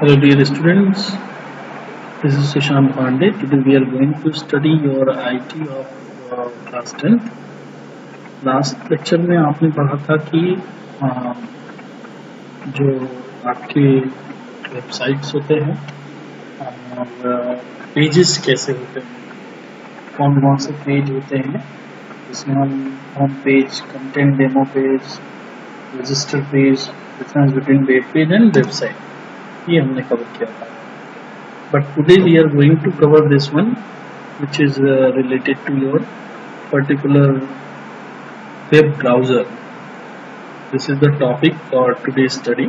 Hello dear students, this is Sushant Pandey. Today we are going to study your IT of class 10th. Last lecture में आपने पढ़ा था कि जो आपके वेबसाइट्स होते हैं और पेजेस कैसे होते हैं, कौन कौन से पेज होते हैं, जिसमें हम home page, content demo page, register page, difference between web page and website, ये हमने कवर किया था. But today we are going to cover this one, which is related to your particular web browser. This is the topic for today's study.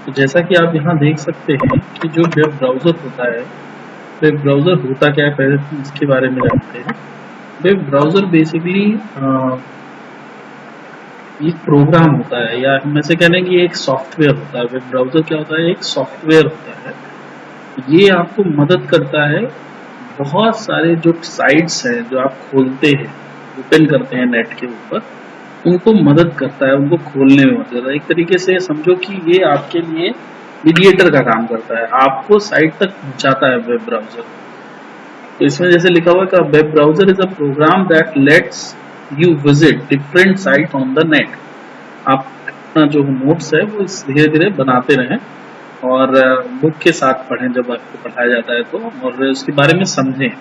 तो जैसा कि आप यहाँ देख सकते हैं कि जो वेब ब्राउज़र होता है, वेब ब्राउज़र होता क्या है, पहले इसके बारे में जानते हैं. वेब ब्राउज़र बेसिकली एक प्रोग्राम होता है, या हम ऐसे कह लें कि एक सॉफ्टवेयर होता है. वेब ब्राउज़र क्या होता है? एक सॉफ्टवेयर होता है. ये आपको मदद करता है बहुत सारे जो साइट्स हैं जो आप खोलते हैं, ओपन करते हैं नेट के ऊपर, उनको मदद करता है, उनको खोलने में मदद करता है. एक तरीके से समझो कि ये आपके लिए मीडिएटर का काम करता है, आपको साइट तक पहुंचाता है वेब ब्राउज़र. तो इसमें जैसे लिखा हुआ है, web browser is a program that lets you visit different site on the net. आप अपना जो नोट्स है वो धीरे धीरे बनाते रहें और बुक के साथ पढ़ें जब आपको पढ़ाया जाता है तो, और उसके बारे में समझें.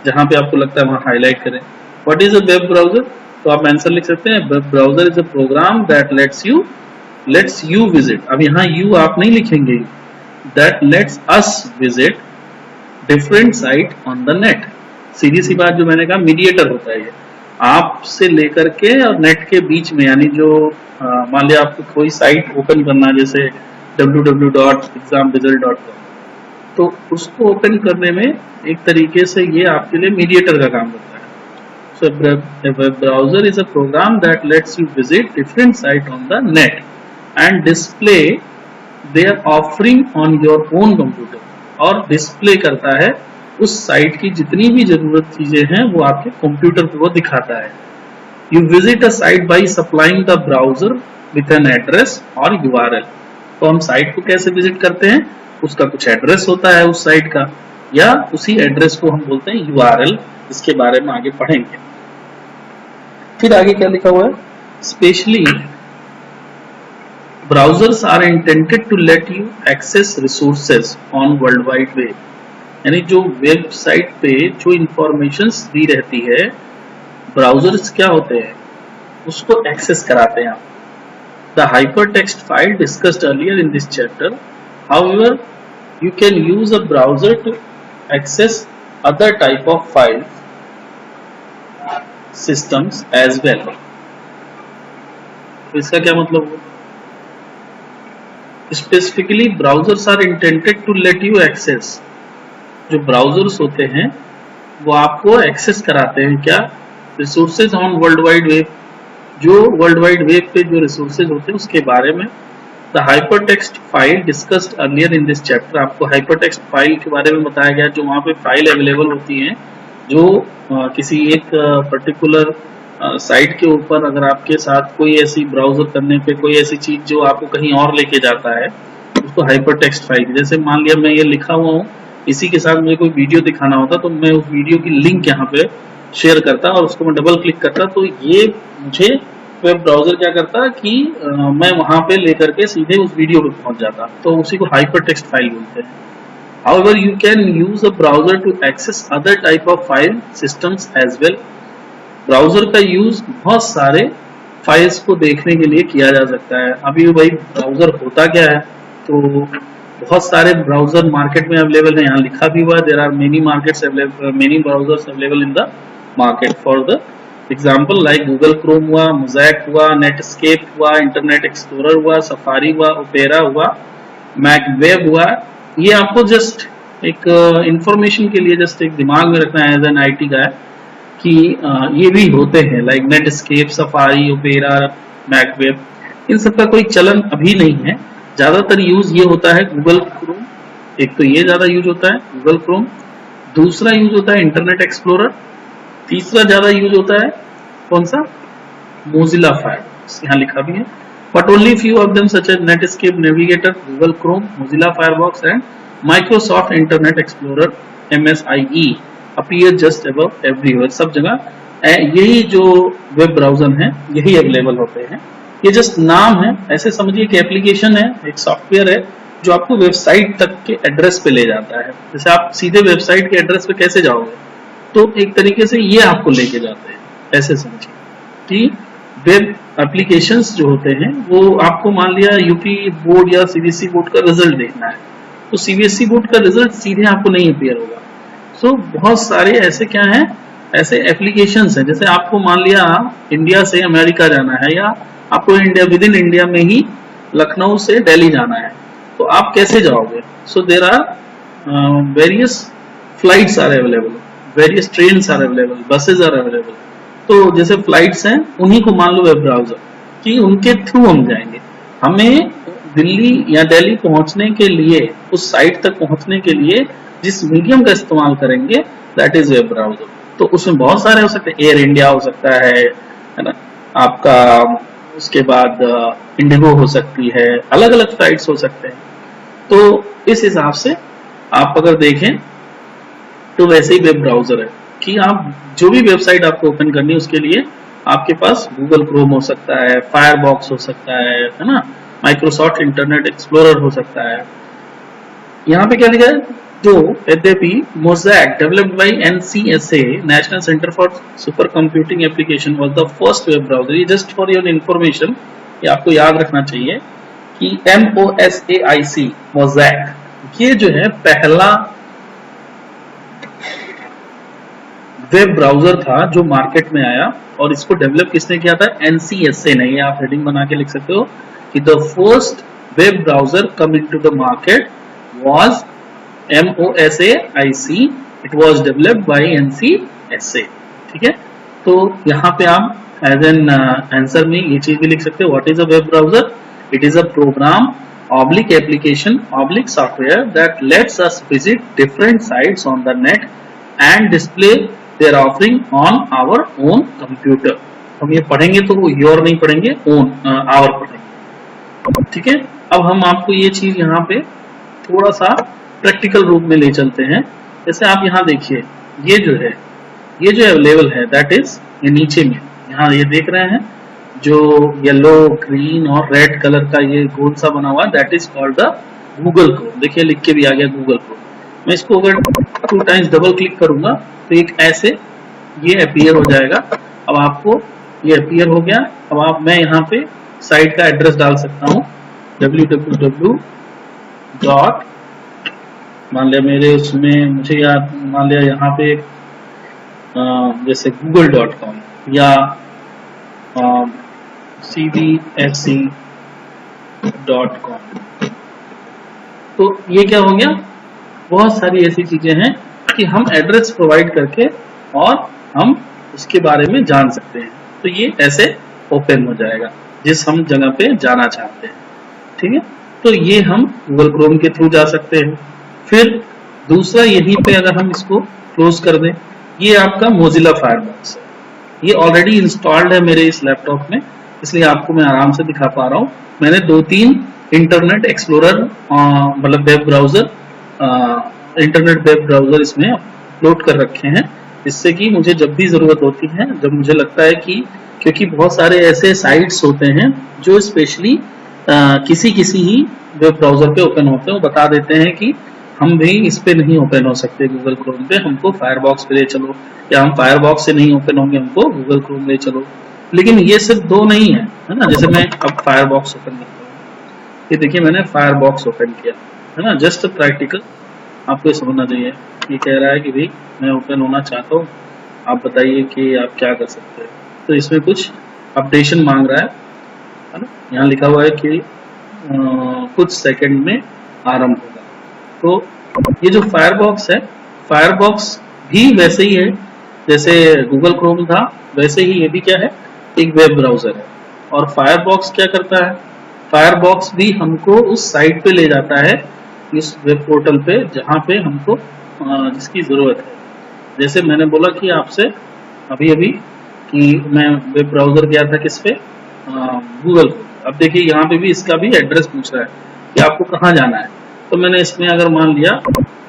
जहाँ पे आपको लगता है वहाँ हाईलाइट करें. What is a web browser? तो आप आंसर लिख सकते हैं, web browser is a program that lets you visit. अब यहाँ यू आप नहीं लिखेंगे, that lets us visit different site on the net. सीधी सी बात, जो मैंने कहा मीडिएटर होता है ये आपसे लेकर के और नेट के बीच में. यानी जो मान लिया आपको कोई साइट ओपन करना, जैसे www.examresult.com, तो उसको ओपन करने में एक तरीके से ये आपके लिए मीडिएटर का काम करता है. So web browser is a program that lets you visit different site on the net and display their offering on your own computer. और डिस्प्ले करता है उस साइट की जितनी भी जरूरत चीजें हैं वो आपके कंप्यूटर पर वो दिखाता है. You visit a site by supplying the browser with an address और URL. तो हम साइट को कैसे विजिट करते हैं? उसका कुछ एड्रेस होता है उस साइट का, या उसी एड्रेस को हम बोलते हैं URL. इसके बारे में आगे पढ़ेंगे. फिर आगे क्या लिखा हुआ है? Specially browsers are intended to let you access resources on world wide web. यानी जो वेबसाइट पे जो इंफॉर्मेशंस दी रहती है, ब्राउजर्स क्या होते हैं, उसको एक्सेस कराते हैं. The hypertext file discussed earlier in this chapter. However, you can use a browser to access other type of file systems as well. इसका क्या मतलब हुआ? Specifically, browsers are intended to let you access. जो browsers होते हैं वो आपको access कराते हैं क्या? Resources on world wide web. जो वर्ल्ड वाइड वेब पे जो रिसोर्सेज होते हैं उसके बारे में. The hypertext file discussed earlier in this chapter. आपको हाइपरटेक्स्ट फाइल के बारे में बताया गया, जो वहाँ पे फाइल अवेलेबल होती हैं, जो किसी एक पर्टिकुलर साइट के ऊपर अगर आपके साथ कोई ऐसी ब्राउजर करने पे कोई ऐसी चीज जो आपको कहीं और लेके जाता है, उसको हाइपरटेक्स्ट फाइल. जैसे मान लिया मैं ये लिखा हुआ हूँ, इसी के साथ मुझे कोई वीडियो दिखाना होता तो मैं उस वीडियो की लिंक यहाँ पे शेयर करता और उसको मैं डबल क्लिक करता, तो ये मुझे वेब ब्राउजर क्या करता कि मैं वहां पे लेकर के सीधे उस वीडियो पे पहुंच जाता. तो उसी को हाइपरटेक्स्ट फाइल बोलते हैं. However, you can use a browser to access other type of file systems as well. Browser का यूज बहुत सारे फाइल्स को देखने के लिए किया जा सकता है. अभी भाई ब्राउजर होता क्या है? तो बहुत सारे ब्राउजर मार्केट में अवेलेबल है. यहाँ लिखा भी हुआ है, there are many markets available, many browsers available in the market. For the example like Google Chrome हुआ, मोज़ैक हुआ, नेटस्केप हुआ, इंटरनेट एक्सप्लोरर हुआ, सफारी हुआ, ओपेरा हुआ, मैक वेब हुआ. ये आपको जस्ट एक इंफॉर्मेशन के लिए जस्ट एक दिमाग में रखना है एज एन IT का है कि ये भी होते हैं, like Netscape, Safari, Opera, Mac Web. इन सब का कोई चलन अभी नहीं है. ज्यादातर यूज ये होता है गूगल क्रोम. एक तो ये ज्यादा यूज होता है गूगल क्रोम. दूसरा यूज होता है इंटरनेट एक्सप्लोरर. तीसरा ज्यादा यूज होता है कौन सा? Mozilla Firefox. यहाँ लिखा भी है but only few of them such as Netscape Navigator, Google Chrome, Mozilla Firefox and Microsoft Internet Explorer MSIE appear just above everywhere. सब जगह यही जो वेब ब्राउजर हैं यही अवेलेबल होते हैं। ये जस्ट नाम है, ऐसे समझिए कि एप्लीकेशन है, एक सॉफ्टवेयर है जो आपको वेबसाइट तक के एड्रेस पे ले जाता है। जैसे आप सीधे वेबसाइट के एड्रेस पे कैसे जाओगे, तो एक तरीके से ये आपको लेके जाते हैं, ऐसे समझिए कि वेब एप्लीकेशंस जो होते हैं वो आपको मान लिया यूपी बोर्ड या सीबीएसई बोर्ड का रिजल्ट देखना है, तो सीबीएसई बोर्ड का रिजल्ट सीधे आपको नहीं अपीयर होगा। सो बहुत सारे ऐसे क्या हैं, ऐसे एप्लीकेशंस हैं। जैसे आपको मान लिया इंडिया से अमेरिका जाना है या आपको इंडिया विद इन इंडिया में ही लखनऊ से दिल्ली जाना है, तो आप कैसे जाओगे? So there are various flights are available, various trains are available, buses are available. तो जैसे फ्लाइट्स हैं उन्हीं को मान लो वेब ब्राउजर कि उनके थ्रू हम जाएंगे। हमें दिल्ली या दिल्ली पहुंचने के लिए, उस साइट तक पहुंचने के लिए जिस मीडियम का इस्तेमाल करेंगे दैट इज वेब ब्राउजर। तो उसमें बहुत सारे हो सकते हैं, एयर इंडिया हो सकता है ना, आपका उसके बाद इंडिगो हो सकती है, अलग अलग फ्लाइट्स हो सकते हैं। तो इस हिसाब से आप अगर देखें तो वैसे ही वेब ब्राउजर है कि आप जो भी वेबसाइट आपको ओपन करनी है उसके लिए आपके पास गूगल क्रोम हो सकता है, फायरबॉक्स हो सकता है ना, माइक्रोसॉफ्ट इंटरनेट एक्सप्लोरर हो सकता है। यहाँ पे क्या लिखा है, तो यद्यपि Mosaic developed by NCSA national centre for super computing application was the first web browser. ये जस्ट फॉर योर इंफॉर्मेशन, ये आपको याद रखना चाहिए कि MOSAIC मोज़ैक ये जो है पहला वेब ब्राउजर था जो मार्केट में आया, और इसको डेवलप किसने किया था? एनसीएसए ने। ये आप हेडिंग बना के लिख सकते हो कि the first web browser come into the market was MOSAIC, it was developed by NCSA। ठीक है, तो यहाँ पे आप एज एन आंसर में ये चीज भी लिख सकते हो, what is a web browser? It is a program oblique application oblique software that lets us visit different sites on the net and display their offering on our own computer. हम ये पढ़ेंगे तो योर नहीं पढ़ेंगे, own our पढ़ेंगे। ठीक है, अब हम आपको ये चीज यहाँ पे थोड़ा सा प्रैक्टिकल रूप में ले चलते हैं। जैसे आप यहाँ देखिए, ये जो अवेलेबल है दैट इज ये नीचे में यहाँ ये देख रहे हैं जो येलो ग्रीन और रेड कलर का ये गोल सा बना हुआ है, that is called the Google Chrome. देखिए लिख के भी आ गया गूगल क्रोम। मैं इसको अगर 2 टाइम्स डबल क्लिक करूंगा तो एक ऐसे ये अपीयर हो जाएगा। अब आपको ये अपीयर हो गया। अब आप मैं यहाँ पे साइट का एड्रेस डाल सकता हूँ www. मान लिया मेरे उसमें मुझे याद मान लिया यहाँ पे जैसे google.com या cbsc.com। तो ये क्या हो गया, बहुत सारी ऐसी चीजें हैं कि हम एड्रेस प्रोवाइड करके और हम उसके बारे में जान सकते हैं। तो ये ऐसे ओपन हो जाएगा जिस हम जगह पे जाना चाहते हैं। ठीक है, तो ये हम गूगल क्रोम के थ्रू जा सकते हैं। फिर दूसरा यहीं पे अगर हम इसको क्लोज कर दें, ये आपका मोजिला फायरबॉक्स है। ये ऑलरेडी इंस्टॉल्ड है मेरे इस लैपटॉप में, इसलिए आपको मैं आराम से दिखा पा रहा हूँ। मैंने 2-3 इंटरनेट एक्सप्लोरर मतलब web browser internet web browser इसमें अपलोड कर रखे हैं, जिससे कि मुझे जब भी जरूरत होती है, जब मुझे लगता है कि क्योंकि बहुत सारे ऐसे साइट्स होते हैं जो स्पेशली किसी ही वेब ब्राउजर पे ओपन होते हैं, वो बता देते हैं कि हम भी इस पे नहीं ओपन हो सकते गूगल क्रोम पे, हमको फायरबॉक्स पे ले चलो, या हम फायरबॉक्स से नहीं ओपन होंगे, हमको गूगल क्रोम ले चलो। लेकिन ये सिर्फ 2 नहीं है ना। जैसे मैं अब फायरबॉक्स ओपन करता हूँ, ये देखिए मैंने फायरबॉक्स ओपन किया है ना, जस्ट प्रैक्टिकल आपको ये समझना चाहिए। ये कह रहा है कि भाई मैं ओपन होना चाहता हूँ, आप बताइए कि आप क्या कर सकते हैं। तो इसमें कुछ अपडेशन मांग रहा है ना, यहाँ लिखा हुआ है कि कुछ सेकंड में आरंभ होगा। तो ये जो फायरबॉक्स है, फायरबॉक्स भी वैसे ही है जैसे गूगल क्रोम था, वैसे ही ये भी क्या है, एक वेब ब्राउजर है। और फायरबॉक्स क्या करता है, फायरबॉक्स भी हमको उस साइट पे ले जाता है, इस वेब पोर्टल पे जहाँ पे हमको जिसकी जरूरत है। जैसे मैंने बोला कि आपसे अभी कि मैं वेब ब्राउजर गया था किस पे, गूगल अब देखिए यहाँ पे भी इसका भी एड्रेस पूछ रहा है कि आपको कहाँ जाना है। तो मैंने इसमें अगर मान लिया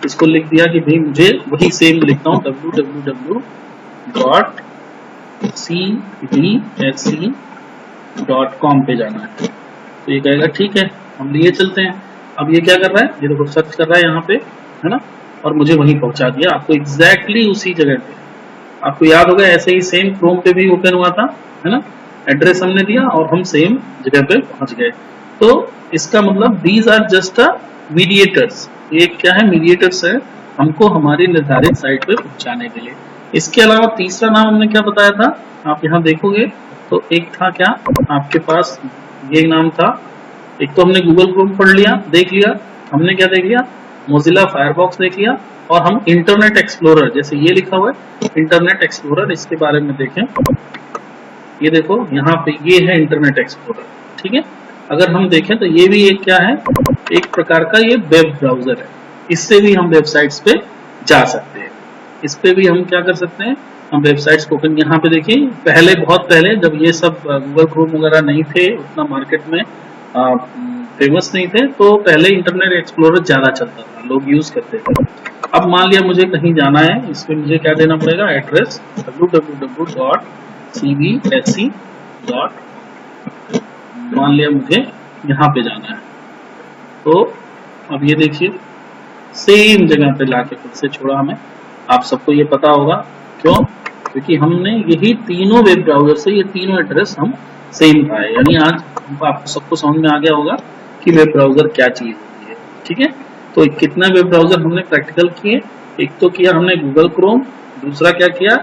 इसको लिख दिया कि भाई मुझे वही सेम लिखता हूँ www.cbsc.com पे जाना है। तो ये कहेगा ठीक है, हम लिए चलते हैं। अब ये क्या कर रहा है, ये देखो सर्च कर रहा है यहाँ पे, है ना, और मुझे वहीं पहुंचा दिया, आपको एग्जैक्टली उसी जगह पे। आपको याद होगा ऐसे ही सेम क्रोम पे भी ओपन हुआ था, है ना, एड्रेस हमने दिया और हम सेम जगह पे पहुंच गए। तो इसका मतलब these are just a mediators, ये क्या है, मीडिएटर्स है हमको हमारी निर्धारित साइट पे पहुंचाने के लिए। इसके अलावा तीसरा नाम हमने क्या बताया था, आप यहाँ देखोगे तो एक था क्या आपके पास, ये नाम था, एक तो हमने गूगल क्रोम पढ़ लिया, देख लिया, हमने क्या देख लिया, मोजिला फायरफॉक्स देख लिया, और हम इंटरनेट एक्सप्लोरर, जैसे ये लिखा हुआ है इंटरनेट एक्सप्लोरर, इसके बारे में देखें। ये देखो यहाँ पे ये है इंटरनेट एक्सप्लोरर, ठीक है। अगर हम देखें तो ये भी एक क्या है, एक प्रकार का ये वेब ब्राउजर है, इससे भी हम वेबसाइट्स पे जा सकते हैं। इस पे भी हम क्या कर सकते हैं, हम वेबसाइट्स को ओपन, यहाँ पे देखिए पहले, बहुत पहले जब ये सब गूगल क्रोम वगैरह नहीं थे, उतना मार्केट में फेमस नहीं थे, तो पहले इंटरनेट एक्सप्लोरर ज्यादा चलता था, लोग यूज करते थे। अब मान लिया मुझे कहीं जाना है, इसमें मुझे क्या देना पड़ेगा, एड्रेस www.cbsc. मान लिया मुझे यहाँ पे जाना है, तो अब ये देखिए सेम जगह पे लाके फिर से छोड़ा हमें। आप सबको ये पता होगा क्यों, क्योंकि हमने यही तीनों वेब ब्राउजर से ये तीनों एड्रेस हम सेम पाए, यानी आज आपको सबको समझ में आ गया होगा कि वेब ब्राउजर क्या चीज होती है, ठीक है। तो कितना वेब ब्राउजर हमने प्रैक्टिकल किए, एक तो किया हमने गूगल क्रोम, दूसरा क्या किया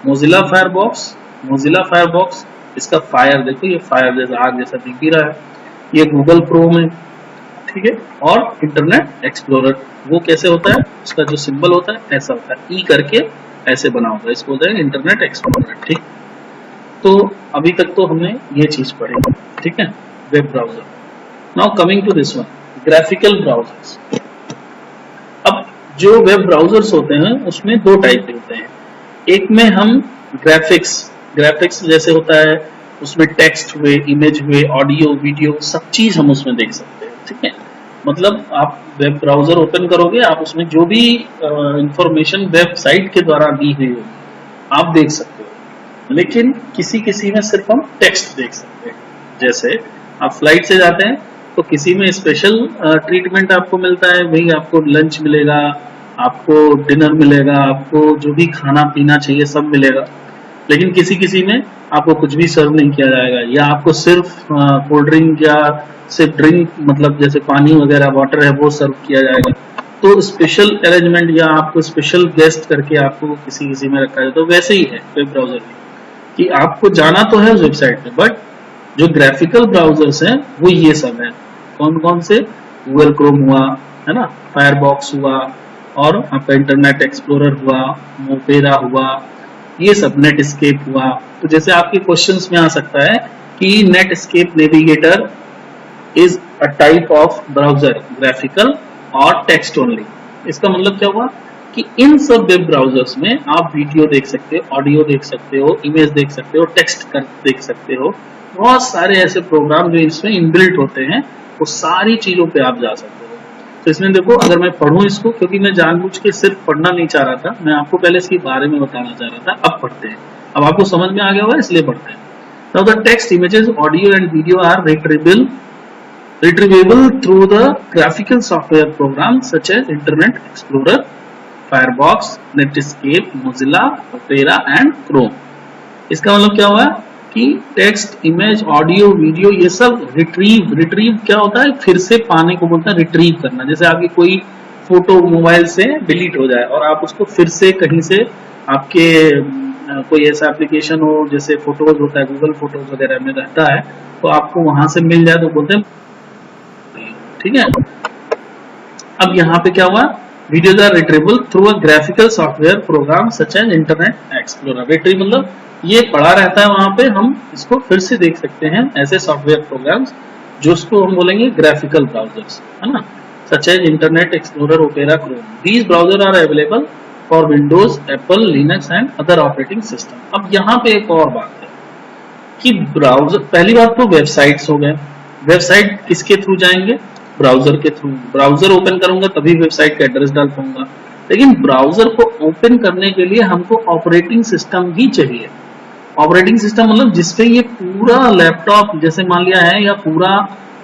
मोजिला फायरबॉक्स, इसका फायर देखो, ये फायर जैसा आग जैसा दिख भी रहा है, ये गूगल क्रोम है, ठीक है। और इंटरनेट एक्सप्लोरर वो कैसे होता है, उसका जो सिंबल होता है ऐसा होता है, ई करके ऐसे बना होता है, इसको होता है इंटरनेट एक्सप्लोरर, ठीक। तो अभी तक तो हमने ये चीज पढ़ी, ठीक है, web browser. Now coming to this one, graphical browsers. अब जो वेब ब्राउजर्स होते हैं उसमें दो टाइप के होते हैं, एक में हम ग्राफिक्स जैसे होता है, उसमें टेक्स्ट हुए, इमेज हुए, ऑडियो, वीडियो, सब चीज हम उसमें देख सकते हैं, ठीक है। मतलब आप वेब ब्राउजर ओपन करोगे, आप उसमें जो भी इंफॉर्मेशन वेबसाइट के द्वारा दी हुई होगी आप देख सकते हो, लेकिन किसी में सिर्फ हम टेक्स्ट देख सकते हैं। जैसे आप फ्लाइट से जाते हैं तो किसी में स्पेशल ट्रीटमेंट आपको मिलता है, भाई आपको लंच मिलेगा, आपको डिनर मिलेगा, आपको जो भी खाना पीना चाहिए सब मिलेगा, लेकिन किसी में आपको कुछ भी सर्व नहीं किया जाएगा, या आपको सिर्फ कोल्ड ड्रिंक या सिर्फ ड्रिंक, मतलब जैसे पानी वगैरह वाटर है वो सर्व किया जाएगा। तो स्पेशल अरेंजमेंट या आपको स्पेशल गेस्ट करके आपको किसी में रखा जाए। तो वैसे ही है वेब ब्राउजर में कि आपको जाना तो है उस वेबसाइट पे, बट जो ग्राफिकल ब्राउजर्स हैं वो ये सब है। कौन कौन से, गूगल क्रोम हुआ, है ना, फायरबॉक्स हुआ, और आपका इंटरनेट एक्सप्लोरर हुआ, मोपेरा हुआ, ये सब, नेट एस्केप हुआ। तो जैसे आपके क्वेश्चंस में आ सकता है कि net escape navigator is a type of browser, graphical और टेक्स्ट ओनली। इसका मतलब क्या हुआ कि इन सब वेब ब्राउजर्स में आप वीडियो देख सकते हो, ऑडियो देख सकते हो, इमेज देख सकते हो, टेक्स्ट देख सकते हो, बहुत सारे ऐसे प्रोग्राम जो इसमें इनबिल्ट होते हैं, वो सारी चीजों पे आप जा सकते हो। तो इसमें देखो, अगर मैं पढ़ूं इसको, क्योंकि मैं जानबूझ के सिर्फ पढ़ना नहीं चाह रहा था, मैं आपको पहले इसके बारे में बताना चाह रहा था। अब पढ़ते हैं, अब आपको समझ में आ गया होगा इसलिए पढ़ते हैं। Now the text, images, audio and video are retrievable through the graphical software programs such as Internet Explorer, Firefox, Netscape, Mozilla, Opera and Chrome। इसका मतलब क्या हुआ कि टेक्स्ट, इमेज, ऑडियो, वीडियो, ये सब रिट्रीव क्या होता है, फिर से पाने को बोलता है रिट्रीव करना। जैसे आपकी कोई फोटो मोबाइल से डिलीट हो जाए और आप उसको फिर से कहीं से, आपके कोई ऐसा एप्लीकेशन हो, जैसे फोटोज होता है, गूगल फोटोज वगैरह में रहता है, तो आपको वहां से मिल जाए तो बोलते हैं, ठीक है। अब यहाँ पे क्या हुआ, videos are retrievable through a graphical software program such as Internet Explorer. Retrieve मतलब ये पड़ा रहता है वहां पे, हम इसको फिर से देख सकते हैं, ऐसे सॉफ्टवेयर प्रोग्राम्स जो उसको हम बोलेंगे ग्राफिकल ब्राउजर्स, है ना, such as Internet Explorer, Opera, Chrome. These browser are available for Windows, Apple, Linux and other operating system. अब यहाँ पे एक और बात है कि ब्राउजर, पहली बात तो वेबसाइट्स हो गए, वेबसाइट किसके थ्रू जाएंगे, ब्राउजर के थ्रू। ब्राउजर ओपन करूंगा तभी वेबसाइट का एड्रेस डाल पाऊंगा, लेकिन ब्राउजर को ओपन करने के लिए हमको ऑपरेटिंग सिस्टम ही चाहिए। ऑपरेटिंग सिस्टम मतलब जिसपे ये पूरा लैपटॉप जैसे मान लिया है या पूरा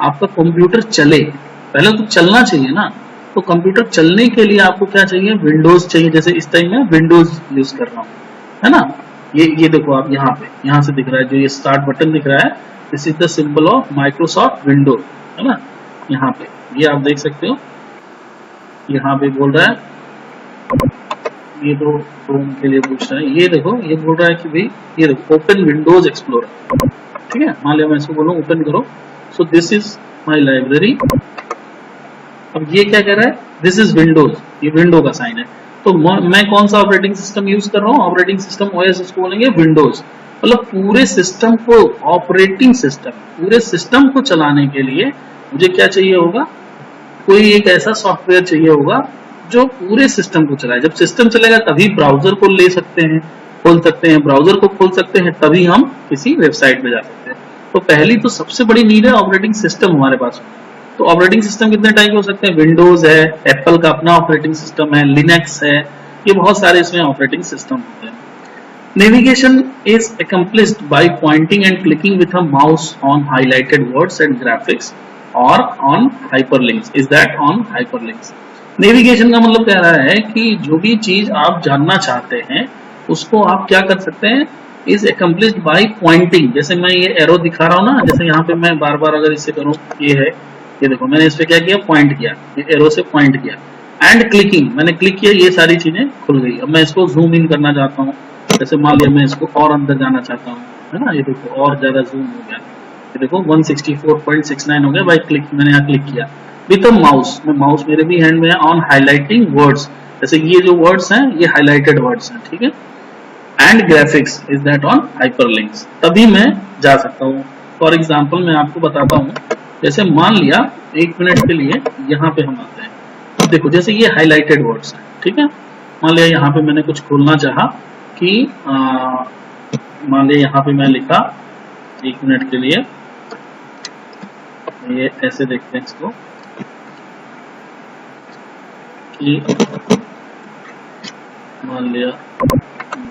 आपका कंप्यूटर चले, पहले तो चलना चाहिए ना। तो कंप्यूटर चलने के लिए आपको क्या चाहिए, विंडोज चाहिए। जैसे इस टाइम में विंडोज यूज कर रहा हूँ, है ना। ये देखो आप यहाँ से दिख रहा है, जो ये स्टार्ट बटन दिख रहा है, this is the symbol of Microsoft Windows, है ना। यहाँ पे ये आप देख सकते हो, यहाँ पे बोल रहा है, ये तो क्रोम के लिए पूछ रहा है। ये देखो ये बोल रहा है कि भाई ये देखो ओपन विंडोज एक्सप्लोरर, ठीक है। मान लिया मैं इसको बोलूँ ओपन करो, so this is my library. अब ये क्या कह रहा है, दिस इज विंडोज, ये विंडो का साइन है। तो मैं कौन सा ऑपरेटिंग सिस्टम यूज कर रहा हूँ, ऑपरेटिंग सिस्टम ओएस इसको बोलेंगे विंडोज। मतलब पूरे सिस्टम को, ऑपरेटिंग सिस्टम, पूरे सिस्टम को चलाने के लिए मुझे क्या चाहिए होगा, कोई एक ऐसा सॉफ्टवेयर चाहिए होगा जो पूरे सिस्टम को चलाए। जब सिस्टम चलेगा तभी ब्राउजर को ले सकते हैं, खोल सकते हैं, ब्राउजर को खोल सकते हैं, तभी हम किसी वेबसाइट पे जा सकते हैं। तो पहली तो सबसे बड़ी नीड है ऑपरेटिंग सिस्टम हमारे पास। तो ऑपरेटिंग सिस्टम कितने टाइप के हो सकते हैं, विंडोज है, एप्पल का अपना ऑपरेटिंग सिस्टम है, लिनक्स है, ये बहुत सारे इसमें ऑपरेटिंग सिस्टम होते हैं। Navigation is accomplished by pointing and clicking with a mouse on highlighted words and graphics or on hyperlinks. Is that on hyperlinks? Navigation का मतलब कह रहा है कि जो भी चीज आप जानना चाहते हैं उसको आप क्या कर सकते हैं, इज accomplished by pointing। जैसे मैं ये एरो दिखा रहा हूँ ना, जैसे यहाँ पे मैं बार बार अगर इससे करूँ, ये है, ये देखो मैंने इस पे क्या किया, पॉइंट किया, ये एरो से पॉइंट किया, एंड क्लिकिंग, मैंने क्लिक किया, ये सारी चीजें खुल गई। अब मैं इसको जूम इन करना चाहता हूँ, जैसे मान लिया मैं इसको और अंदर जाना चाहता हूँ, है ना, ये देखो और ज्यादा जूम हो गया, ये देखो 164.69 हो गया बाय क्लिक, मैंने यहाँ क्लिक किया विद अ माउस। मैं माउस मेरे भी हैंड में है, ऑन हाईलाइटिंग वर्ड्स, जैसे ये जो वर्ड्स हैं ये हाईलाइटेड वर्ड्स हैं, ठीक है। And graphics is that on hyperlinks, तभी मैं जा सकता हूँ। फॉर एग्जाम्पल मैं आपको बताता हूँ, जैसे मान लिया 1 मिनट के लिए यहाँ पे हम आते हैं, तो देखो जैसे ये हाईलाइटेड वर्ड्स हैं, ठीक है। मान लिया यहाँ पे मैंने कुछ खोलना चाहा कि मान लिया यहाँ पे मैं लिखा 1 मिनट के लिए, ये ऐसे देखते हैं इसको कि मान लिया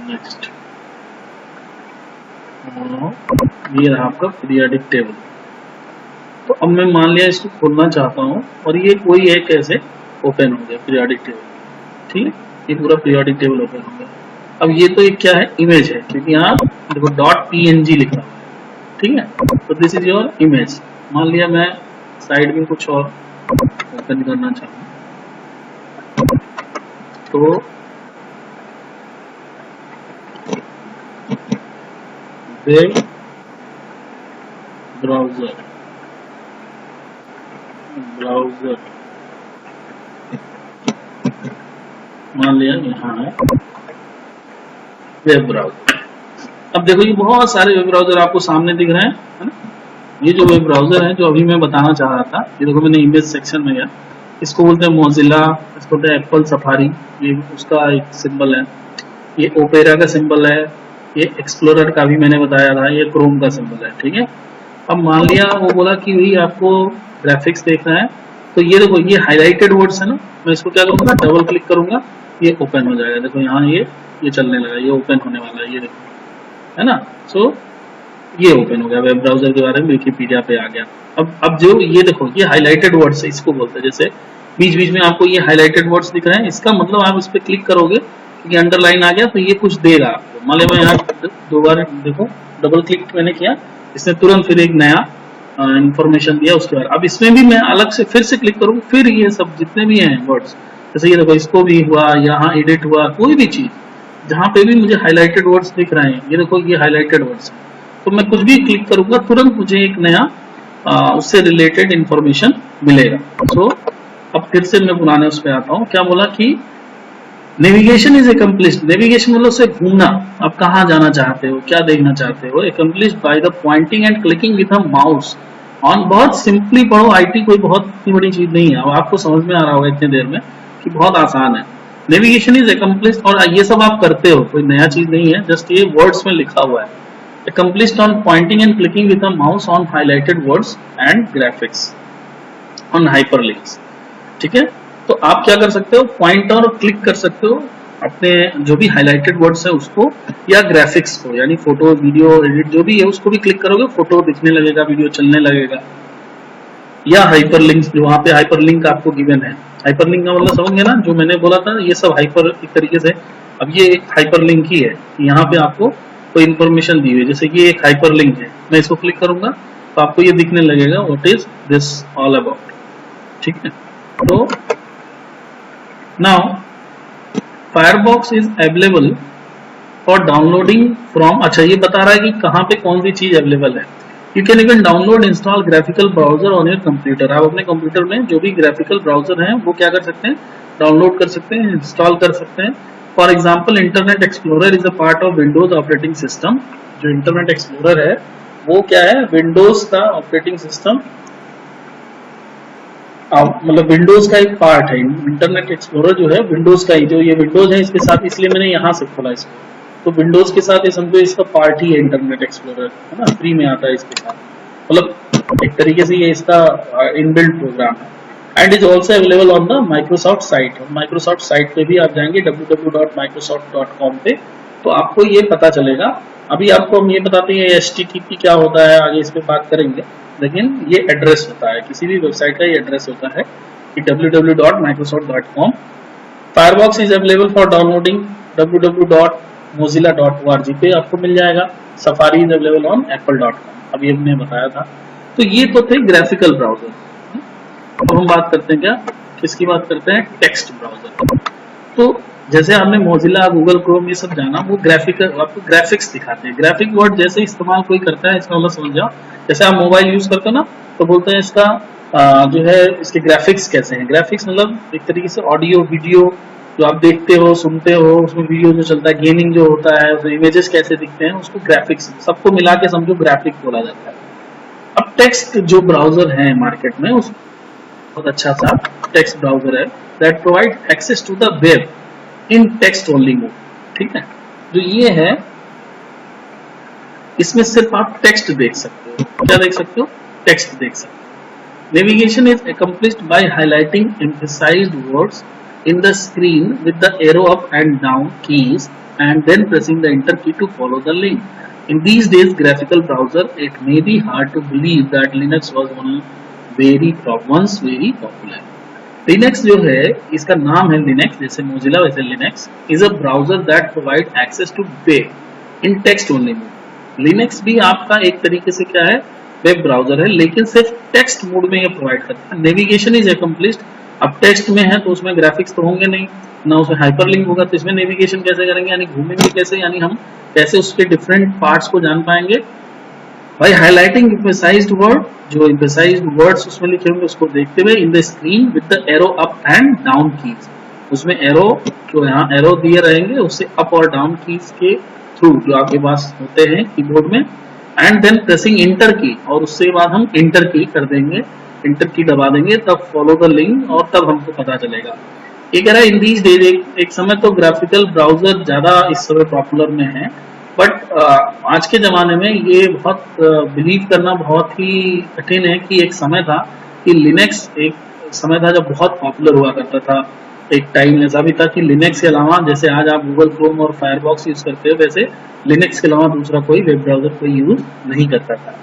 नेक्स्ट, ये रहा आपका पीरियोडिक टेबल। तो अब मैं मान लिया इसको खोलना चाहता हूँ और ये कोई एक ऐसे ओपन हो गया पीरियोडिक टेबल, ठीक है, ये पूरा पीरियोडिक टेबल ओपन हो गया। अब ये तो एक क्या है, इमेज है, क्योंकि यहाँ देखो .png लिखा हुआ है, ठीक है। तो दिस इज योर इमेज। मान लिया मैं साइड में कुछ और ओपन करना चाहूँ, तो वेब ब्राउजर मान लिया यहाँ है वेब ब्राउजर। अब देखो ये बहुत सारे वेब ब्राउजर आपको सामने दिख रहे हैं, है ना। ये जो वेब ब्राउजर है जो अभी मैं बताना चाह रहा था, ये देखो मैंने इमेज सेक्शन में गया, इसको बोलते हैं मोजिला, इसको बोलते हैं एप्पल सफारी, ये उसका एक सिंबल है, ये ओपेरा का सिंबल है, ये एक्सप्लोरर का भी मैंने बताया था, ये क्रोम का सिंबल है, ठीक है। अब मान लिया वो बोला कि भाई आपको ग्राफिक्स देखना है, तो ये देखो ये हाईलाइटेड वर्ड्स है ना, मैं इसको क्या करूंगा, डबल क्लिक करूंगा, ये ओपन हो जाएगा। देखो यहाँ ये चलने लगा, ये ओपन होने वाला है, ये देखो, है ना। सो ये ओपन हो गया, वेब ब्राउजर के बारे में विकिपीडिया पे आ गया। अब जो ये देखो ये हाईलाइटेड वर्ड्स है, इसको बोलते हैं, जैसे बीच बीच में आपको ये हाईलाइटेड वर्ड्स दिख रहे हैं, इसका मतलब आप इस पे क्लिक करोगे क्योंकि अंडरलाइन आ गया तो ये कुछ देगा आपको। मान लीजिए मैं यहाँ 2 बार देखो डबल क्लिक मैंने किया, इसने तुरंत फिर एक नया इंफॉर्मेशन दिया उसके बाद। अब इसमें भी मैं अलग से फिर से क्लिक करूँ, फिर ये सब जितने भी हैं वर्ड्स, जैसे ये देखो इसको भी हुआ, यहाँ एडिट हुआ, कोई भी चीज जहाँ पे भी मुझे हाईलाइटेड वर्ड्स दिख रहे हैं, ये देखो ये हाईलाइटेड वर्ड्स, तो मैं कुछ भी क्लिक करूंगा तुरंत मुझे एक नया उससे रिलेटेड इंफॉर्मेशन मिलेगा। तो अब फिर से मैं पुराने उस पर आता हूँ, क्या बोला कि नेविगेशन इज एक्म्प्लिश्ड। नेविगेशन मतलब से घूमना, आप कहाँ जाना चाहते हो, क्या देखना चाहते हो, accomplished by the pointing and clicking with a mouse on. बहुत सिंपली पढ़ो, आईटी कोई बहुत इतनी बड़ी चीज नहीं है, अब आपको समझ में आ रहा होगा इतनी देर में कि बहुत आसान है। नेविगेशन इज एक्म्प्लिश्ड, और ये सब आप करते हो, कोई नया चीज नहीं है, जस्ट ये वर्ड्स में लिखा हुआ है। accomplished on pointing and clicking with a mouse on highlighted words and graphics on hyperlinks। ठीक है, तो आप क्या कर सकते हो, पॉइंट और क्लिक कर सकते हो अपने जो भी हाईलाइटेड वर्ड्स है उसको या ग्राफिक्स को, यानी फोटो वीडियो एडिट जो भी है उसको भी क्लिक करोगे, फोटो दिखने लगेगा, वीडियो चलने लगेगा। या हाइपरलिंक्स, जो वहाँ पे हाइपरलिंक आपको गिवन है, हाइपरलिंक का मतलब समझ गए ना, जो मैंने बोला था ये सब हाइपर एक तरीके से, अब ये एक हाइपरलिंक ही है, यहाँ पे आपको कोई इन्फॉर्मेशन दी हुई है, जैसे कि ये एक हाइपरलिंक है, मैं इसको क्लिक करूंगा तो आपको ये दिखने लगेगा what is this all about. ठीक है, तो now Firefox is available for downloading from, अच्छा ये बता रहा है कि कहाँ पे कौन सी चीज अवेलेबल है। You can even download install graphical browser on your computer, आप अपने कंप्यूटर में जो भी ग्राफिकल ब्राउजर हैं वो क्या कर सकते हैं, डाउनलोड कर सकते हैं, इंस्टॉल कर सकते हैं। For example internet explorer is a part of Windows operating system, जो इंटरनेट एक्सप्लोरर है वो क्या है, विंडोज का ऑपरेटिंग सिस्टम, मतलब विंडोज का एक पार्ट है। इंटरनेट एक्सप्लोरर जो है विंडोज का ही, जो ये विंडोज है इसके साथ, इसलिए मैंने यहाँ से खोला इसको, तो विंडोज के साथ ये समझो इसका पार्ट ही है इंटरनेट एक्सप्लोरर, है ना, फ्री में आता है इसके साथ, मतलब एक तरीके से ये इसका इनबिल्ट प्रोग्राम है। And is also available on the Microsoft site, Microsoft site पे भी आप जाएंगे www.microsoft.com पे, तो आपको ये पता चलेगा। अभी आपको हम ये बताते हैं HTTP क्या होता है, आगे इस पे बात करेंगे, लेकिन ये एड्रेस होता है, किसी भी वेबसाइट का ये एड्रेस होता है कि www.microsoft.com। Firefox is available for downloading www.mozilla.org पे आपको मिल जाएगा। Safari is available on apple.com, अभी हमने बताया था। तो ये तो थे ग्राफिकल ब्राउजर। अब हम बात करते हैं क्या, किसकी बात करते हैं, टेक्स्ट ब्राउजर। तो जैसे आपने मोजिला, गूगल क्रोम ये सब जाना, वो ग्राफिकल आपको ग्राफिक्स दिखाते हैं। ग्राफिक वर्ड जैसे इस्तेमाल कोई करता है, इसका मतलब समझ जाओ, जैसे आप मोबाइल यूज करते हो ना, तो बोलते हैं इसका जो है इसके ग्राफिक्स कैसे हैं। ग्राफिक्स मतलब एक तरीके से ऑडियो वीडियो जो आप देखते हो सुनते हो, उसमें वीडियो जो चलता है, गेमिंग जो होता है, उसमें इमेजेस कैसे दिखते हैं, उसको ग्राफिक्स, सबको मिला के समझो ग्राफिक बोला जाता है। अब टेक्स्ट जो ब्राउजर है मार्केट में, उस बहुत अच्छा सा टेक्स्ट ब्राउजर है that provide access to the web in text only mode. ठीक है, जो ये है इसमें सिर्फ आप टेक्स्ट देख सकते हो। क्या देख सकते हो, टेक्स्ट देख सकते हो। Navigation is accomplished by highlighting emphasized words in the screen with the arrow up and down keys and then pressing the enter key to follow the link. In these days graphical browser, it may be hard to believe that Linux was once very popular. Linux जो है, इसका नाम है Linux, जैसे Mozilla वैसे Linux, is a browser that provide access to web in text only mode. Linux भी आपका एक तरीके से क्या है, वेब ब्राउजर है, लेकिन सिर्फ टेक्स्ट मोड में ये प्रोवाइड करता है। नेविगेशन इज accomplished, अब टेक्स्ट में है तो उसमें ग्राफिक्स तो होंगे नहीं, ना उसमें हाइपरलिंक होगा, तो इसमें नेविगेशन कैसे करेंगे, यानी घूमेंगे कैसे, यानी हम कैसे उसके डिफरेंट पार्ट्स को जान पाएंगे। भाई हाईलाइटिंग एम्फसाइज्ड वर्ड, जो एम्फसाइज्ड वर्ड्स उसमें लिखे होंगे उसको देखते हुए, in the screen with the arrow up and down keys, उसमें एरो जो यहाँ एरो दिए रहेंगे उससे अप और डाउन कीज के थ्रू जो आपके पास होते हैं कीबोर्ड में, एंड देन प्रेसिंग इंटर की, और उससे बाद हम इंटर की कर देंगे, इंटर की दबा देंगे, तब फॉलो द लिंक, और तब हमको पता चलेगा। ये कह रहा है इन दीज डेज, एक समय तो ग्राफिकल ब्राउजर ज्यादा इस समय पॉपुलर में है, बट आज के जमाने में ये बहुत बिलीव करना बहुत ही कठिन है कि एक समय था कि लिनक्स एक समय था जब बहुत पॉपुलर हुआ करता था। एक टाइम ऐसा भी था कि लिनक्स के अलावा, जैसे आज आप गूगल क्रोम और फायरफॉक्स यूज करते हो, वैसे लिनक्स के अलावा दूसरा कोई वेब ब्राउजर कोई यूज नहीं करता था।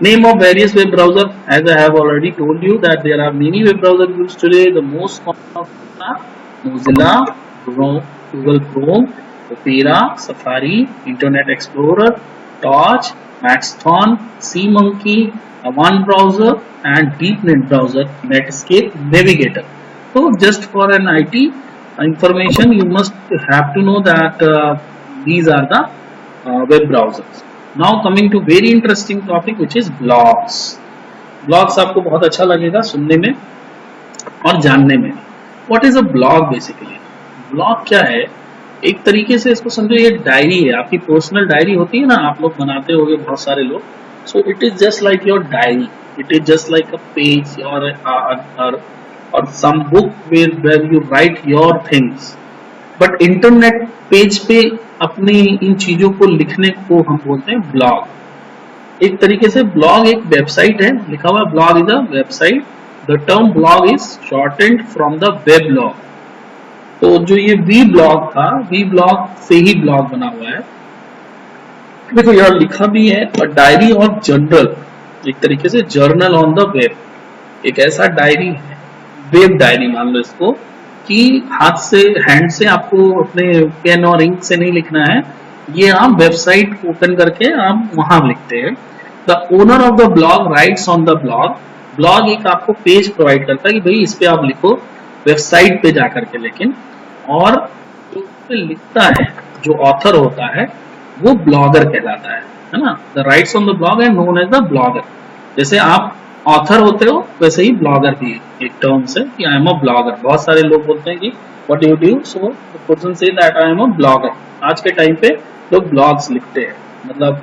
Name of various web browser, as I have already told you that there are many web browser used today. The most common are Mozilla, Google Chrome, Opera, Safari, Internet Explorer, Torch, Maxthon, SeaMonkey, Avant browser, and DeepNet browser, Netscape, Navigator. So, just for an IT information, you must have to know that these are the web browsers. Now coming to very interesting topic which is blogs. Blogs आपको बहुत अच्छा लगेगा सुनने में और जानने में। What is a blog basically? Blog क्या है? एक तरीके से इसको समझो, ये डायरी है, आपकी पर्सनल डायरी होती है ना, आप लोग बनाते होंगे बहुत सारे लोग। So it is just like your diary. It is just like a page or some book where you write your things. But internet page पे अपनी इन चीजों को लिखने को हम बोलते हैं ब्लॉग। एक तरीके से ब्लॉग एक वेबसाइट है, लिखा हुआ blog is a website. The term blog is shortened from the web blog. तो जो ये वी ब्लॉग था, वी ब्लॉग से ही ब्लॉग बना हुआ है। देखो यहाँ लिखा भी है डायरी और जर्नल, एक तरीके से जर्नल ऑन द वेब। एक ऐसा डायरी है, वेब डायरी मान लो इसको, कि हाथ से हैंड से आपको अपने पेन और इंक से नहीं लिखना है, ये आप वेबसाइट ओपन करके आप वहां लिखते हैं। The owner of the blog rights on the blog. Blog एक आपको पेज प्रोवाइड करता है कि भाई इस पे आप लिखो, वेबसाइट पे जाकर के। लेकिन और जो पे लिखता है, जो ऑथर होता है, वो ब्लॉगर कहलाता है ना। The writes on the blog and known as the blogger. जैसे आप ऑथर होते हो वैसे ही ब्लॉगर भी एक टर्म से कि आई एम अ ब्लॉगर। बहुत सारे लोग बोलते हैं कि what you do, so the person say that I am a blogger. आज के टाइम पे लोग ब्लॉग्स लिखते हैं, मतलब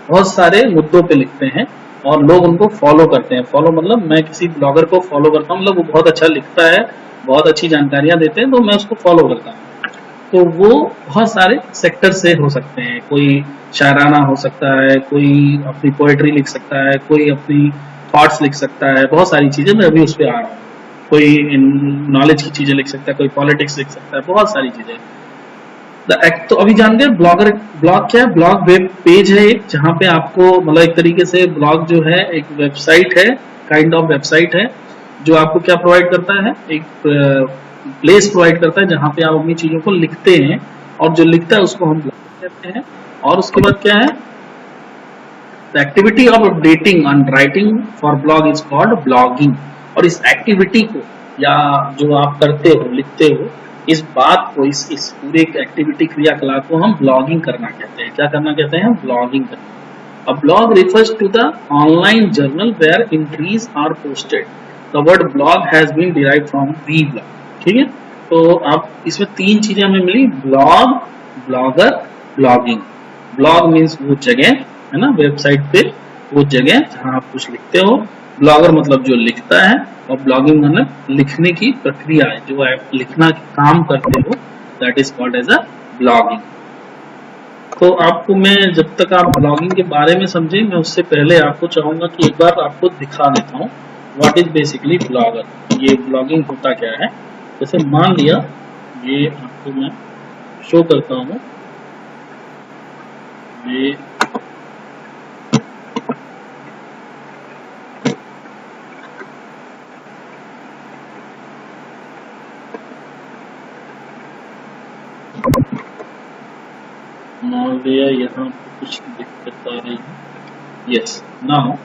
बहुत सारे मुद्दों पे लिखते हैं और लोग उनको फॉलो करते हैं। फॉलो मतलब मैं किसी ब्लॉगर को फॉलो करता हूँ, मतलब वो बहुत अच्छा लिखता है, बहुत अच्छी जानकारियां देते हैं, तो मैं उसको फॉलो करता हूँ। तो वो बहुत सारे सेक्टर से हो सकते हैं, कोई शायराना हो सकता है, कोई अपनी पोएट्री लिख सकता है, कोई अपनी थॉट्स लिख सकता है, बहुत सारी चीजें। मैं अभी उस पर आ रहा हूँ। कोई नॉलेज की चीजें लिख सकता है, कोई पॉलिटिक्स लिख सकता है, बहुत सारी चीजें। तो अभी जानते हैं ब्लॉगर, ब्लॉग क्या है। ब्लॉग वेब पेज है एक, जहाँ पे आपको मतलब एक तरीके से ब्लॉग जो है एक वेबसाइट है, काइंड ऑफ वेबसाइट है, जो आपको क्या प्रोवाइड करता है, एक प्लेस प्रोवाइड करता है जहाँ पे आप अपनी चीजों को लिखते हैं, और जो लिखता है उसको हम ब्लॉग कहते हैं। और उसके बाद क्या है, the activity of updating and writing for blog is called blogging. और इस एक्टिविटी को, या जो आप करते हो, लिखते हो, इस बात को, इस पूरे एक्टिविटी क्रियाकलाप को हम ब्लॉगिंग करना कहते हैं। क्या करना कहते हैं, ब्लॉगिंग करना। A blog refers to the online journal where entries are posted. The word blog has been derived from vblog. ठीक है, तो आप इसमें तीन चीजें हमें मिली, blog, blogger, blogging. Blog means वो जगह है ना, वेबसाइट पे वो जगह जहां आप कुछ लिखते हो। ब्लॉगर मतलब जो लिखता है, और ब्लॉगिंग मतलब लिखने की प्रक्रिया है, जो आप लिखना काम करते हो, that is called as a blogging. तो आपको मैं, जब तक आप ब्लॉगिंग के बारे में समझे, मैं उससे पहले आपको चाहूंगा कि एक बार आपको दिखा देता हूँ व्हाट इज बेसिकली ब्लॉगर। ये ब्लॉगिंग होता क्या है। जैसे मान लिया, ये आपको मैं शो करता हूँ, ये मान लिया यहाँ पे कुछ दिक्कत आ रही है। यस, नाउ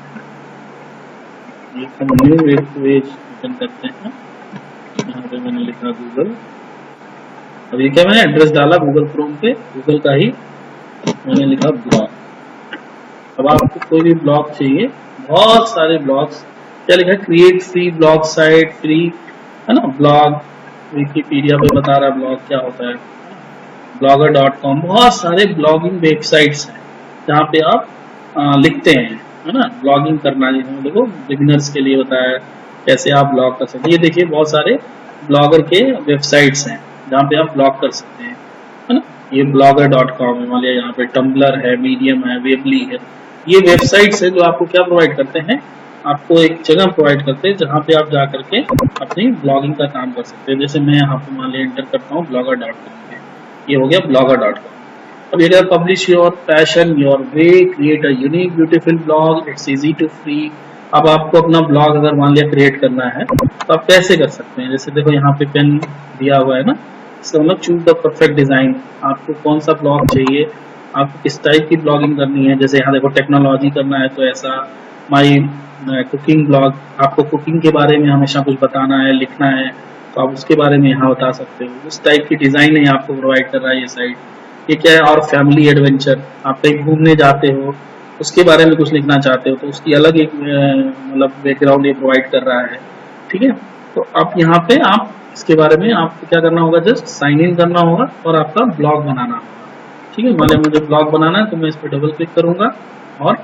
हम न्यू वेब पेज ओपन करते हैं। यहाँ पे मैंने लिखा गूगल। अब ये क्या, मैंने एड्रेस डाला गूगल क्रोम पे, गूगल का ही मैंने लिखा ब्लॉग। अब आपको कोई भी ब्लॉग चाहिए, बहुत सारे ब्लॉग्स, क्या लिखा है, create free blog site, free है ना, ब्लॉग विकिपीडिया पे बता रहा है ब्लॉग क्या होता है, blogger.com, बहुत सारे ब्लॉगिंग वेबसाइट्स हैं जहाँ पे आप लिखते हैं, है ना। ब्लॉगिंग करना, देखो बिगिनर्स के लिए बताया कैसे आप ब्लॉग कर सकते हैं। ये देखिए बहुत सारे ब्लॉगर के वेबसाइट्स हैं जहाँ पे आप ब्लॉग कर सकते हैं, है ना। ये blogger.com है, मान लिया यहाँ पे टम्बलर है, मीडियम है, वेबली है। ये वेबसाइट्स है जो आपको क्या प्रोवाइड करते हैं, आपको एक जगह प्रोवाइड करते हैं जहाँ पे आप जा करके अपनी ब्लॉगिंग का काम कर सकते हैं। जैसे मैं यहाँ पे मान लिया इंटर करता हूँ blogger.com पे, ये हो गया blogger.com। अब ये publish your passion your way, create a unique beautiful blog, it's easy to free. अब आपको अपना ब्लॉग अगर मान लिया क्रिएट करना है तो आप कैसे कर सकते हैं। जैसे देखो यहाँ पे पेन दिया हुआ है ना, इसका मतलब चूज द परफेक्ट डिजाइन। आपको कौन सा ब्लॉग चाहिए, आपको किस टाइप की ब्लॉगिंग करनी है। जैसे यहाँ देखो टेक्नोलॉजी करना है तो ऐसा, माई कुकिंग ब्लॉग, आपको कुकिंग के बारे में हमेशा कुछ बताना है, लिखना है, तो आप उसके बारे में यहाँ बता सकते हो। उस टाइप की डिजाइन है आपको प्रोवाइड कर रहा है ये साइट। ये क्या है, और फैमिली एडवेंचर, आप कहीं घूमने जाते हो, उसके बारे में कुछ लिखना चाहते हो तो उसकी अलग एक मतलब बैकग्राउंड ये प्रोवाइड कर रहा है। ठीक है, तो आप यहाँ पे आप इसके बारे में आपको क्या करना होगा, जस्ट साइन इन करना होगा और आपका ब्लॉग बनाना होगा। ठीक है, मान मुझे ब्लॉग बनाना है तो मैं इस पर डबल क्लिक करूंगा और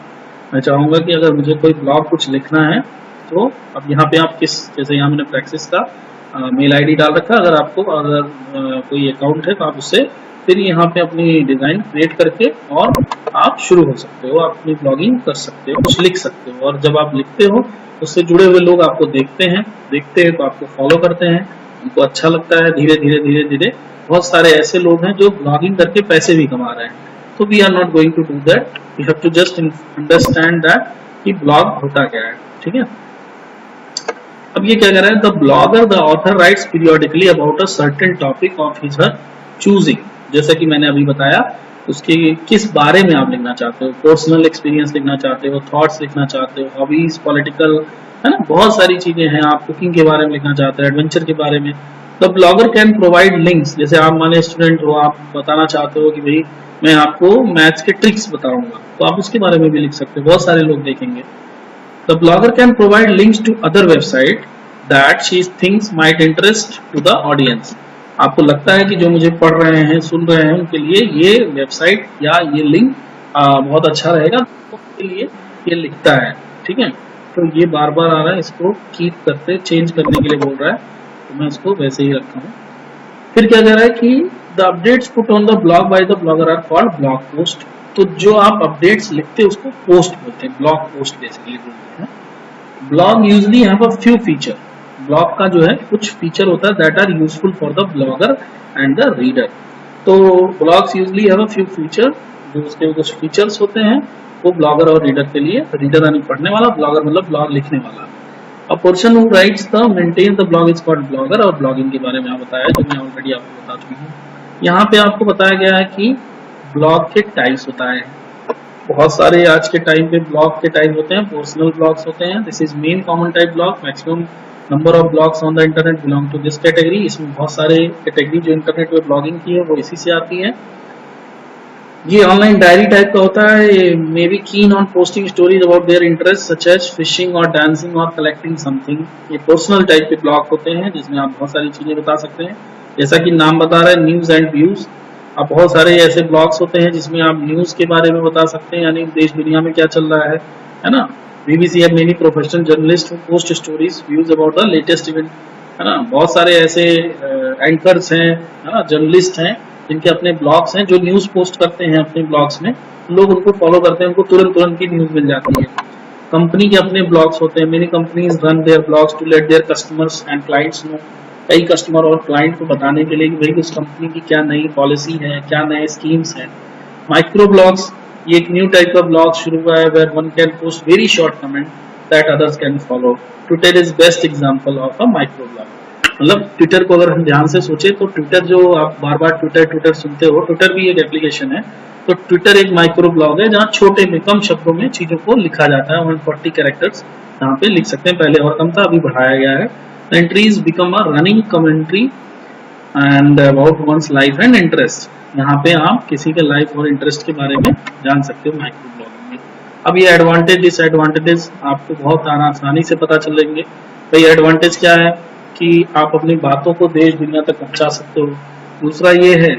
मैं चाहूंगा कि अगर मुझे कोई ब्लॉग कुछ लिखना है तो अब यहाँ पे आप किस, जैसे यहाँ मैंने प्रैक्टिस का मेल आईडी डाल रखा है, अगर आपको कोई अकाउंट है तो आप उससे फिर यहाँ पे अपनी डिजाइन क्रिएट करके और आप शुरू हो सकते हो, आप अपनी ब्लॉगिंग कर सकते हो, कुछ लिख सकते हो। और जब आप लिखते हो उससे जुड़े हुए लोग आपको देखते हैं तो आपको फॉलो करते हैं, उनको अच्छा लगता है। धीरे धीरे धीरे धीरे बहुत सारे ऐसे लोग हैं जो ब्लॉगिंग करके पैसे भी कमा रहे हैं। तो we are not going to do that, we have to just understand that कि ब्लॉग होता क्या है। ठीक है, अब ये क्या कर रहा है, the blogger the author rights periodically about a certain topic of his her choosing. जैसा कि मैंने अभी बताया, उसके किस बारे में आप लिखना चाहते हो, पर्सनल एक्सपीरियंस लिखना चाहते हो, थॉट्स लिखना चाहते हो, हॉबीज, पॉलिटिकल, है ना, बहुत सारी चीजें हैं। आप कुकिंग के बारे में लिखना चाहते हो, एडवेंचर के बारे में। The blogger can provide links, जैसे आप माने स्टूडेंट हो, आप बताना चाहते हो कि भाई मैं आपको मैथ्स के ट्रिक्स बताऊंगा, तो आप उसके बारे में भी लिख सकते हो, बहुत सारे लोग देखेंगे। The blogger can provide links to other website that she thinks might interest to the audience. आपको लगता है कि जो मुझे पढ़ रहे हैं, सुन रहे हैं, उनके लिए ये वेबसाइट या ये लिंक बहुत अच्छा रहेगा, तो उनके लिए ये लिखता है। ठीक है, तो ये बार बार आ रहा है, इसको कीप करते चेंज करने के लिए बोल रहा है, तो मैं इसको वैसे ही रखा हूँ। फिर क्या कह रहा है कि the updates put on the blog by the blogger are called blog post. तो जो आप अपडेट्स लिखते हैं उसको पोस्ट बोलते हैं, ब्लॉग पोस्ट बेसिकली बोलते हैं। Blog usually have a few feature, blog का जो है कुछ फीचर होता है that are useful for the blogger and the reader. तो blogs usually have a few feature, जो उसके कुछ फीचर्स होते हैं वो ब्लॉगर और रीडर के लिए, रीडर यानी पढ़ने वाला, ब्लॉगर मतलब ब्लॉग लिखने वाला। A person who writes the maintains the blog is called blogger। और ब्लॉगिंग के बारे में आप बताया, जो मैं ऑलरेडी आपको बता चुकी हूँ। यहाँ पे आपको बताया गया है कि ब्लॉग के टाइप्स होता है, बहुत सारे आज के टाइम पे ब्लॉग के टाइप होते हैं। पर्सनल ब्लॉग्स होते हैं, this is main common type blog. Maximum number of blogs on the internet belong to this category. इसमें बहुत सारे कैटेगरी जो इंटरनेट पे ब्लॉगिंग की है वो इसी से आती है। ये ऑनलाइन डायरी टाइप का होता है, may be keen on posting stories about their interest such as fishing और डांसिंग और कलेक्टिंग समथिंग। ये पर्सनल टाइप के ब्लॉग होते हैं जिसमें आप बहुत सारी चीजें बता सकते हैं, जैसा कि नाम बता रहा है, न्यूज एंड व्यूज। अब बहुत सारे ऐसे ब्लॉग्स होते हैं जिसमें आप न्यूज के बारे में बता सकते हैं, यानी देश दुनिया में क्या चल रहा है ना। BBC have many professional journalist who post stories views about the latest event, है ना। बहुत सारे ऐसे एंकर्स हैं, है ना, जर्नलिस्ट हैं जिनके अपने ब्लॉग्स हैं, जो न्यूज पोस्ट करते हैं अपने ब्लॉग्स में, लोग उनको फॉलो करते हैं, उनको तुरंत तुरंत की न्यूज मिल जाती है। कंपनी के अपने ब्लॉग्स होते हैं, many companies run their blogs to let their customers and clients know. कई कस्टमर और क्लाइंट को बताने के लिए कि भाई उस कंपनी की क्या नई पॉलिसी है, क्या नए स्कीम्स हैं। माइक्रो ब्लॉग्स, ये एक न्यू टाइप का ब्लॉग शुरू हुआ है, where one can post very short comment that others can follow. Twitter is best example of a micro blog. मतलब ट्विटर को अगर हम ध्यान से सोचे तो ट्विटर, जो आप बार बार ट्विटर सुनते हो, ट्विटर भी एक एप्लीकेशन है। तो ट्विटर एक माइक्रो ब्लॉग है जहाँ छोटे में कम शब्दों में चीजों को लिखा जाता है। 140 कैरेक्टर्स यहाँ पे लिख सकते हैं, पहले और कम था, अभी बढ़ाया गया है। Entries become a running commentary and about one's life and interest. यहाँ पे आप किसी के लाइफ और इंटरेस्ट के बारे में जान सकते हो माइक्रो ब्लॉगिंग में। अब ये एडवांटेज डिसएडवांटेजेस आपको बहुत आसानी से पता चलेंगे। भाई एडवांटेज क्या है कि आप अपनी बातों को देश दुनिया तक पहुंचा सकते हो। दूसरा ये है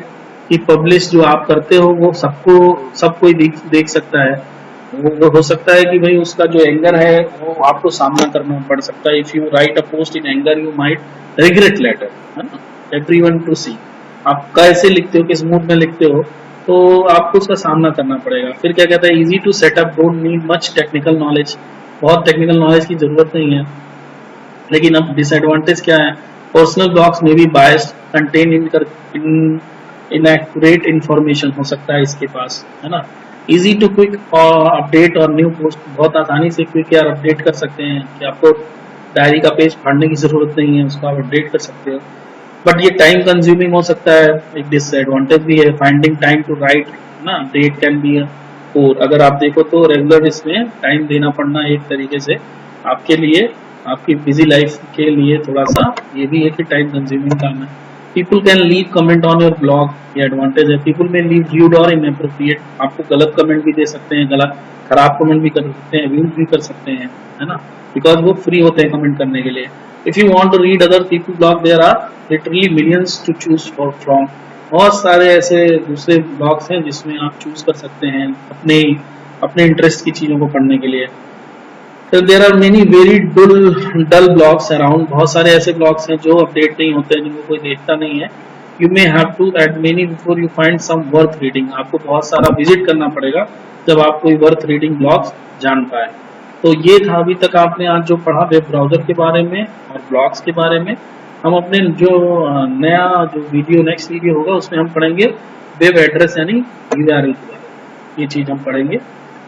कि पब्लिश जो आप करते हो वो सब कोई देख सकता है। वो हो सकता है कि भाई उसका जो एंगर है वो आपको सामना करना पड़ सकता है। If you write a post in anger you might regret later, है ना, एवरीवन टू सी। आप कैसे लिखते हो, किस मूड में लिखते हो, तो आपको उसका सामना करना पड़ेगा। फिर क्या कहता है, easy to set up, don't need much technical knowledge. बहुत टेक्निकल नॉलेज की जरूरत नहीं है। लेकिन अब डिसएडवांटेज क्या है, पर्सनल ब्लॉग्स में भी बायस्ड, कंटेन इनएक्यूरेट इंफॉर्मेशन हो सकता है इसके पास, है ना। इजी टू क्विक अपडेट और न्यू पोस्ट, बहुत आसानी से क्विक यार अपडेट कर सकते हैं कि आपको डायरी का पेज फाड़ने की जरूरत नहीं है, उसको आप अपडेट कर सकते हो। बट ये टाइम कंज्यूमिंग हो सकता है, एक डिसएडवांटेज भी है। फाइंडिंग टाइम टू राइट ना, डेट कैन बी और अगर आप देखो तो रेगुलर इसमें टाइम देना पड़ना एक तरीके से आपके लिए, आपकी बिजी लाइफ के लिए थोड़ा सा ये भी है कि टाइम कंज्यूमिंग काम है। People can leave comment on your blog, ये एडवांटेज है। पीपल में लीव र्यूड और इनएप्रोप्रिएट, आपको गलत कमेंट भी दे सकते हैं, गलत खराब कमेंट भी कर सकते हैं, व्यूज भी कर सकते हैं, है ना, बिकॉज वो फ्री होते हैं कमेंट करने के लिए। If you want to read other people blog, there are literally millions to choose for from. बहुत सारे ऐसे दूसरे ब्लॉग्स हैं जिसमें आप चूज कर सकते हैं अपने इंटरेस्ट की चीजों को पढ़ने के लिए। There are many very dull blogs around, बहुत सारे ऐसे ब्लॉग्स हैं जो अपडेट नहीं होते हैं, जिनको कोई देखता नहीं है। You may have to add many before you find some worth reading. आपको बहुत सारा विजिट करना पड़ेगा जब आप कोई वर्थ रीडिंग ब्लॉग्स जान पाए। तो ये था अभी तक आपने आज जो पढ़ा वेब ब्राउजर के बारे में और ब्लॉग्स के बारे में। हम अपने जो नया जो वीडियो नेक्स्ट वीडियो होगा उसमें हम पढ़ेंगे वेब एड्रेस यानी URL के बारे में, ये चीज़ हम पढ़ेंगे।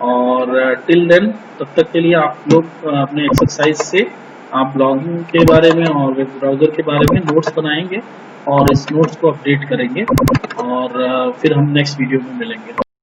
और टिल देन तब तक के लिए आप लोग अपने एक्सरसाइज से आप ब्लॉगिंग के बारे में और वेब ब्राउजर के बारे में नोट्स बनाएंगे और इस नोट्स को अपडेट करेंगे और फिर हम नेक्स्ट वीडियो में मिलेंगे।